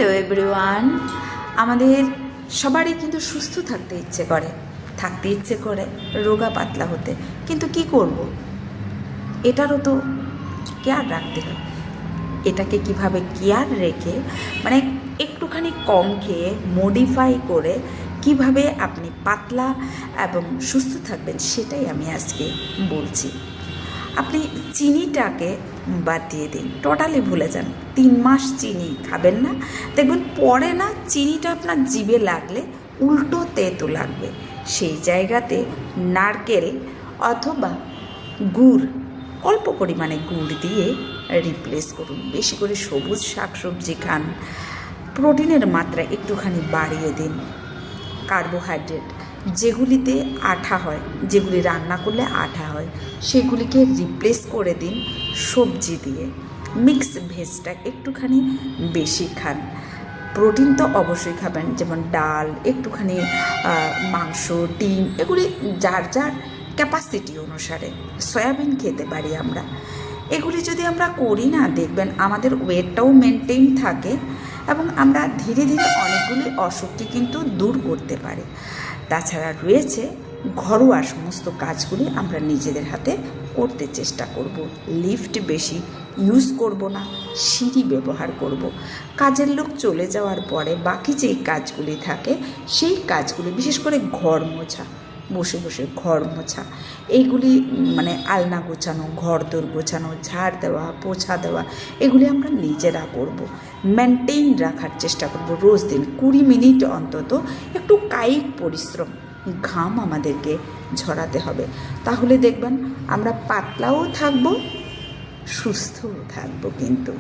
Hello everyone. আমাদের সবারই কিন্তু সুস্থ থাকতে ইচ্ছে করে রোগা পাতলা হতে, কিন্তু কি করব, এটারও তো কেয়ার রাখতে হবে। এটাকে কিভাবে কেয়ার রেখে মানে একটুখানি কম খেয়ে মডিফাই করে কিভাবে আপনি পাতলা এবং সুস্থ থাকবেন সেটাই আমি আজকে বলছি। আপনি চিনিটাকে বাদ দিয়ে দিন, টোটালি ভুলে যান। 3 মাস চিনি খাবেন না, দেখবেন পরে না চিনিটা আপনার জিভে লাগলে উল্টো তেতো লাগবে। সেই জায়গাতে নারকেল অথবা গুড়, অল্প পরিমাণে গুড় দিয়ে রিপ্লেস করুন। বেশি করে সবুজ শাকসবজি খান, প্রোটিনের মাত্রা একটুখানি বাড়িয়ে দিন। কার্বোহাইড্রেট যেগুলিতে আঠা হয়, যেগুলি রান্না করলে আঠা হয়, সেগুলিকে রিপ্লেস করে দিন সবজি দিয়ে। মিক্স ভেজটা একটুখানি বেশি খান। প্রোটিন তো অবশ্যই খাবেন, যেমন ডাল, একটুখানি মাংস, ডিম, এগুলি যার যার ক্যাপাসিটি অনুসারে। সয়াবিন খেতে পারি আমরা। এগুলি যদি আমরা করি না, দেখবেন আমাদের ওয়েটটাও মেনটেন থাকে এবং আমরা ধীরে ধীরে অনেকগুলি অসুখকে কিন্তু দূর করতে পারি। তাছাড়া রয়েছে ঘরোয়া সমস্ত কাজগুলি আমরা নিজেদের হাতে করতে চেষ্টা করব। লিফট বেশি ইউজ করব না, সিঁড়ি ব্যবহার করব। কাজের লোক চলে যাওয়ার পরে বাকি যেই কাজগুলি থাকে সেই কাজগুলি, বিশেষ করে ঘর মোছা, বসে বসে ঘর মোছা, এইগুলি মানে আলনা গোছানো, ঘর দোর গোছানো, ঝাড় দেওয়া, পোছা দেওয়া, এগুলি আমরা নিজেরা করব। মেনটেন রাখার চেষ্টা করব। রোজ দিন 20 মিনিট অন্তত একটু কায়িক পরিশ্রম, ঘাম আমাদেরকে ঝরাতে হবে। তাহলে দেখবেন আমরা পাতলাও থাকবো, সুস্থও থাকবো কিন্তু।